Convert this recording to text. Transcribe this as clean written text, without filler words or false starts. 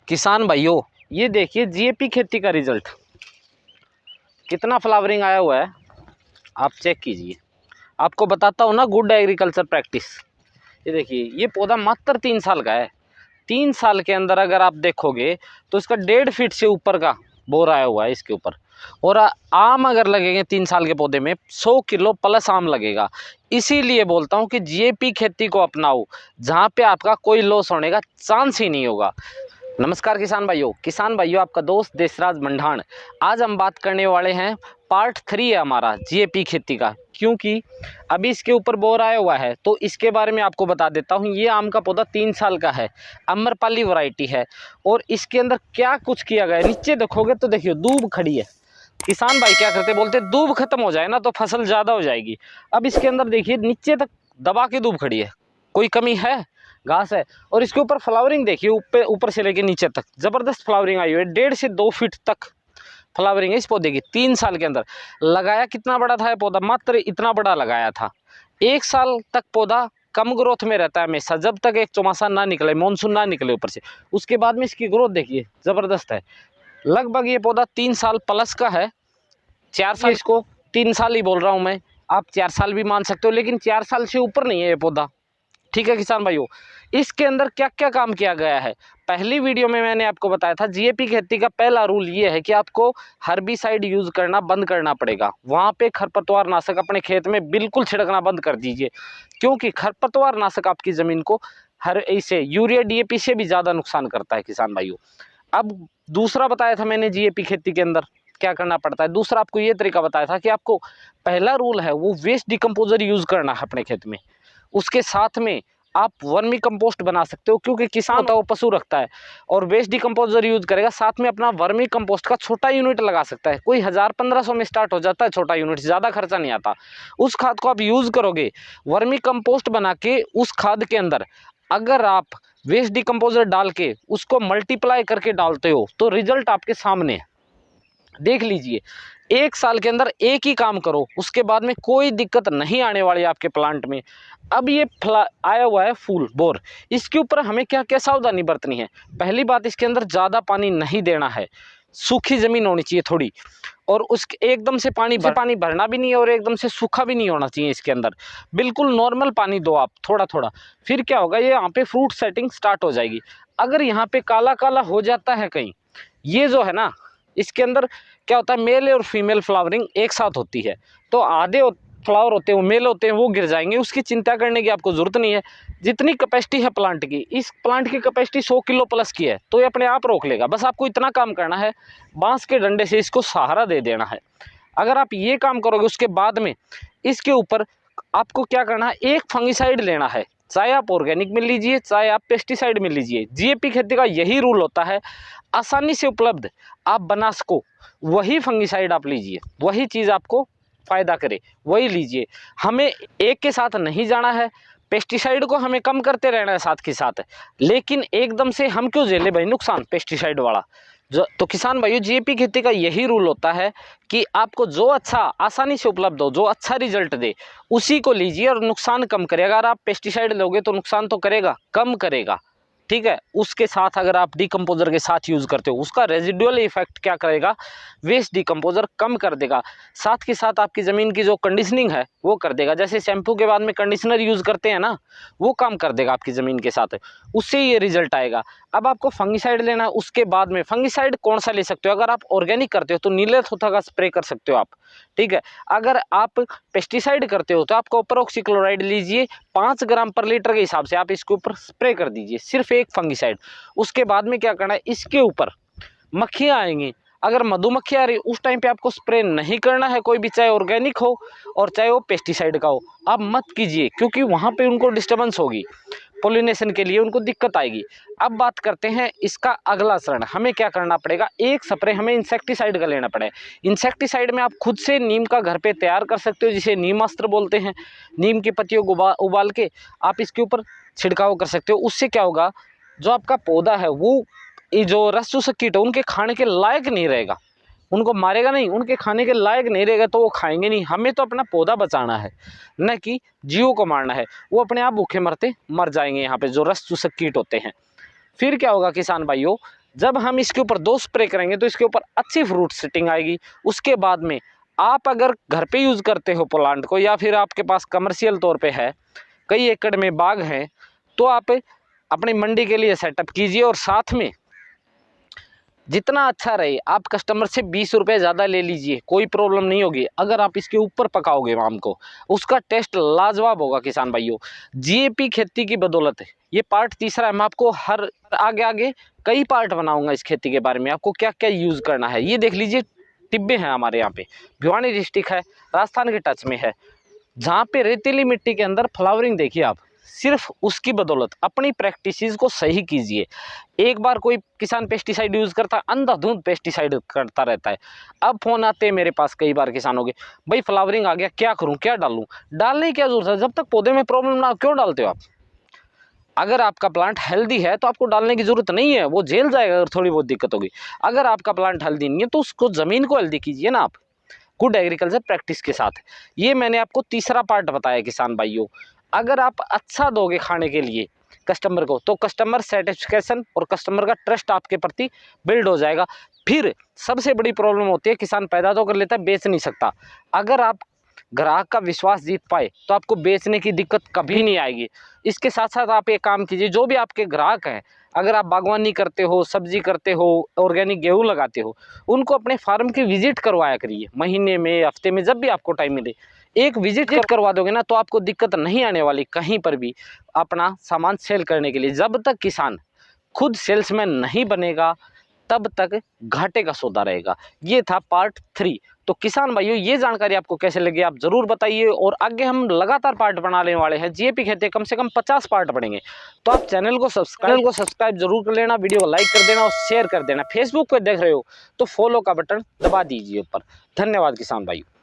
किसान भाइयों, ये देखिए जीएपी खेती का रिजल्ट कितना फ्लावरिंग आया हुआ है, आप चेक कीजिए। आपको बताता हूँ ना, गुड एग्रीकल्चर प्रैक्टिस। ये देखिए, ये पौधा मात्र 3 साल का है। 3 साल के अंदर अगर आप देखोगे तो इसका 1.5 फीट से ऊपर का बोर आया हुआ है इसके ऊपर। और आम अगर लगेंगे 3 साल के पौधे में 100 किलो प्लस आम लगेगा। इसीलिए बोलता हूँ कि जीएपी खेती को अपनाओ, जहाँ पे आपका कोई लॉस होने का चांस ही नहीं होगा। नमस्कार किसान भाइयों, आपका दोस्त देशराज मंढाण। आज हम बात करने वाले हैं, पार्ट 3 है हमारा जीएपी खेती का, क्योंकि अभी इसके ऊपर बोर आया हुआ है। तो इसके बारे में आपको बता देता हूँ। ये आम का पौधा 3 साल का है, अमरपाली वैरायटी है। और इसके अंदर क्या कुछ किया गया है, नीचे देखोगे तो देखिए दूब खड़ी है। किसान भाई क्या करते, बोलते दूब खत्म हो जाए ना तो फसल ज़्यादा हो जाएगी। अब इसके अंदर देखिए नीचे तक दबा के दूब खड़ी है, कोई कमी है? घास है। और इसके ऊपर फ्लावरिंग देखिए, ऊपर से लेके नीचे तक ज़बरदस्त फ्लावरिंग आई हुई है। 1.5 से 2 फीट तक फ्लावरिंग है इस पौधे की 3 साल के अंदर। लगाया कितना बड़ा था ये पौधा, मात्र इतना बड़ा लगाया था। 1 साल तक पौधा कम ग्रोथ में रहता है हमेशा, जब तक एक चौमासा ना निकले, मानसून ना निकले ऊपर से। उसके बाद में इसकी ग्रोथ देखिए ज़बरदस्त है। लगभग ये पौधा 3 साल प्लस का है। 4 साल, इसको 3 साल ही बोल रहा हूँ मैं, आप 4 साल भी मान सकते हो, लेकिन 4 साल से ऊपर नहीं है ये पौधा। ठीक है किसान भाइयों, इसके अंदर क्या क्या काम किया गया है, पहली वीडियो में मैंने आपको बताया था। जीएपी खेती का पहला रूल ये है कि आपको हर्बिसाइड यूज करना बंद करना पड़ेगा। वहाँ पे खरपतवार नाशक अपने खेत में बिल्कुल छिड़कना बंद कर दीजिए, क्योंकि खरपतवार नाशक आपकी ज़मीन को हर इसे यूरिया डीएपी से भी ज़्यादा नुकसान करता है किसान भाइयों। अब दूसरा बताया था मैंने, जीएपी खेती के अंदर क्या करना पड़ता है। दूसरा आपको ये तरीका बताया था कि आपको पहला रूल है वो वेस्ट डिकम्पोजर यूज़ करना है अपने खेत में। उसके साथ में आप वर्मी कंपोस्ट बना सकते हो, क्योंकि किसान होता है वो पशु रखता है और वेस्ट डिकम्पोजर यूज करेगा। साथ में अपना वर्मी कंपोस्ट का छोटा यूनिट लगा सकता है, कोई 1000-1500 में स्टार्ट हो जाता है छोटा यूनिट, ज़्यादा खर्चा नहीं आता। उस खाद को आप यूज़ करोगे, वर्मी कंपोस्ट बना के उस खाद के अंदर अगर आप वेस्ट डिकम्पोजर डाल के उसको मल्टीप्लाई करके डालते हो तो रिजल्ट आपके सामने है, देख लीजिए। 1 साल के अंदर एक ही काम करो, उसके बाद में कोई दिक्कत नहीं आने वाली आपके प्लांट में। अब ये आया हुआ है फूल बोर, इसके ऊपर हमें क्या क्या सावधानी बरतनी है। पहली बात, इसके अंदर ज़्यादा पानी नहीं देना है, सूखी ज़मीन होनी चाहिए थोड़ी। और उसके एकदम से पानी भरना भी नहीं है और एकदम से सूखा भी नहीं होना चाहिए। इसके अंदर बिल्कुल नॉर्मल पानी दो आप, थोड़ा थोड़ा। फिर क्या होगा, ये यहाँ पे फ्रूट सेटिंग स्टार्ट हो जाएगी। अगर यहाँ पे काला काला हो जाता है कहीं, ये जो है ना, इसके अंदर क्या होता है, मेल और फीमेल फ्लावरिंग एक साथ होती है, तो आधे फ्लावर होते हैं वो मेल होते हैं, वो गिर जाएंगे। उसकी चिंता करने की आपको ज़रूरत नहीं है। जितनी कैपेसिटी है प्लांट की, इस प्लांट की कैपेसिटी 100 किलो प्लस की है, तो ये अपने आप रोक लेगा। बस आपको इतना काम करना है, बांस के डंडे से इसको सहारा दे देना है। अगर आप ये काम करोगे, उसके बाद में इसके ऊपर आपको क्या करना है, एक फंगिसाइड लेना है। चाहे आप ऑर्गेनिक में लीजिए, चाहे आप पेस्टिसाइड में लीजिए। जीएपी खेती का यही रूल होता है, आसानी से उपलब्ध आप बना सको वही फंगिसाइड आप लीजिए, वही चीज़ आपको फ़ायदा करे वही लीजिए। हमें एक के साथ नहीं जाना है, पेस्टिसाइड को हमें कम करते रहना है साथ के साथ। लेकिन एकदम से हम क्यों झेले भाई नुकसान पेस्टिसाइड वाला। तो किसान भाइयों, जीएपी खेती का यही रूल होता है कि आपको जो अच्छा आसानी से उपलब्ध हो, जो अच्छा रिजल्ट दे, उसी को लीजिए और नुकसान कम करे। अगर आप पेस्टिसाइड लोगे तो नुकसान तो करेगा, कम करेगा। ठीक है, उसके साथ अगर आप डिकम्पोजर के साथ यूज़ करते हो, उसका रेजिडुअल इफेक्ट क्या करेगा, वेस्ट डिकम्पोजर कम कर देगा। साथ के साथ आपकी ज़मीन की जो कंडीशनिंग है वो कर देगा। जैसे शैम्पू के बाद में कंडीशनर यूज़ करते हैं ना, वो काम कर देगा आपकी ज़मीन के साथ, उससे ये रिजल्ट आएगा। अब आपको फंगिसाइड लेना है। उसके बाद में फंगिसाइड कौन सा ले सकते हो, अगर आप ऑर्गेनिक करते हो तो नीले थोथा का स्प्रे कर सकते हो आप। ठीक है, अगर आप पेस्टिसाइड करते हो तो आप कॉपर ऑक्सीक्लोराइड लीजिए, 5 ग्राम पर लीटर के हिसाब से आप इसके ऊपर स्प्रे कर दीजिए, सिर्फ एक फंगिसाइड। उसके बाद में क्या करना है, इसके ऊपर मक्खियाँ आएंगी, अगर मधुमक्खी आ रही उस टाइम पे आपको स्प्रे नहीं करना है, कोई भी, चाहे ऑर्गेनिक हो और चाहे वो पेस्टिसाइड का हो, आप मत कीजिए, क्योंकि वहाँ पे उनको डिस्टर्बेंस होगी, पोलिनेशन के लिए उनको दिक्कत आएगी। अब बात करते हैं इसका अगला चरण, हमें क्या करना पड़ेगा। एक स्प्रे हमें इंसेक्टिसाइड का लेना पड़ेगा। इंसेक्टिसाइड में आप खुद से नीम का घर पे तैयार कर सकते हो, जिसे नीम अस्त्र बोलते हैं। नीम की पत्तियों को उबाल के आप इसके ऊपर छिड़काव कर सकते हो। उससे क्या होगा, जो आपका पौधा है वो ये जो रस चूसक कीट है उनके खाने के लायक नहीं रहेगा, उनको मारेगा नहीं, उनके खाने के लायक नहीं रहेगा तो वो खाएंगे नहीं। हमें तो अपना पौधा बचाना है, न कि जीवों को मारना है। वो अपने आप भूखे मरते मर जाएंगे यहाँ पे, जो रस चूसक कीट होते हैं। फिर क्या होगा किसान भाइयों, जब हम इसके ऊपर 2 स्प्रे करेंगे तो इसके ऊपर अच्छी फ्रूट सेटिंग आएगी। उसके बाद में आप अगर घर पे यूज़ करते हो प्लांट को, या फिर आपके पास कमर्शियल तौर पे है, कई एकड़ में बाग हैं, तो आप अपनी मंडी के लिए सेटअप कीजिए। और साथ में जितना अच्छा रहे, आप कस्टमर से 20 रुपये ज़्यादा ले लीजिए, कोई प्रॉब्लम नहीं होगी। अगर आप इसके ऊपर पकाओगे आम को, उसका टेस्ट लाजवाब होगा किसान भाइयों। जीएपी खेती की बदौलत है। ये पार्ट तीसरा है। मैं आपको हर आगे कई पार्ट बनाऊंगा इस खेती के बारे में, आपको क्या क्या यूज़ करना है। ये देख लीजिए, टिब्बे हैं हमारे यहाँ पे, भिवानी डिस्ट्रिक्ट है, राजस्थान के टच में है, जहाँ पे रेतीली मिट्टी के अंदर फ्लावरिंग देखिए आप। सिर्फ उसकी बदौलत अपनी प्रैक्टिसेस को सही कीजिए। एक बार कोई किसान पेस्टिसाइड यूज़ करता है, अंधाधुंध पेस्टिसाइड करता रहता है। अब फ़ोन आते हैं मेरे पास कई बार किसानों के, भाई फ्लावरिंग आ गया, क्या करूं, क्या डालूं। डालने की क्या जरूरत है, जब तक पौधे में प्रॉब्लम ना हो क्यों डालते हो आप। अगर आपका प्लांट हेल्दी है तो आपको डालने की जरूरत नहीं है, वो झेल जाएगा अगर थोड़ी बहुत दिक्कत होगी। अगर आपका प्लांट हेल्दी नहीं है तो उसको ज़मीन को हेल्दी कीजिए ना आप, गुड एग्रीकल्चर प्रैक्टिस के साथ। ये मैंने आपको तीसरा पार्ट बताया किसान भाइयों। अगर आप अच्छा दोगे खाने के लिए कस्टमर को, तो कस्टमर सेटिस्फेक्शन और कस्टमर का ट्रस्ट आपके प्रति बिल्ड हो जाएगा। फिर सबसे बड़ी प्रॉब्लम होती है, किसान पैदा तो कर लेता है, बेच नहीं सकता। अगर आप ग्राहक का विश्वास जीत पाए तो आपको बेचने की दिक्कत कभी नहीं आएगी। इसके साथ साथ आप एक काम कीजिए, जो भी आपके ग्राहक हैं, अगर आप बागवानी करते हो, सब्जी करते हो, ऑर्गेनिक गेहूँ लगाते हो, उनको अपने फार्म की विजिट करवाया करिए। महीने में, हफ्ते में, जब भी आपको टाइम मिले एक विजिट करवा दोगे ना, तो आपको दिक्कत नहीं आने वाली कहीं पर भी अपना सामान सेल करने के लिए। जब तक किसान खुद सेल्समैन नहीं बनेगा तब तक घाटे का सौदा रहेगा। ये था पार्ट 3। तो किसान भाइयों, ये जानकारी आपको कैसे लगी आप ज़रूर बताइए। और आगे हम लगातार पार्ट बनाने वाले हैं, जीएपी खेती कम से कम 50 पार्ट बनेंगे। तो आप चैनल को सब्सक्राइब जरूर कर लेना, वीडियो को लाइक कर देना और शेयर कर देना। फेसबुक पर देख रहे हो तो फॉलो का बटन दबा दीजिए ऊपर। धन्यवाद किसान भाइयों।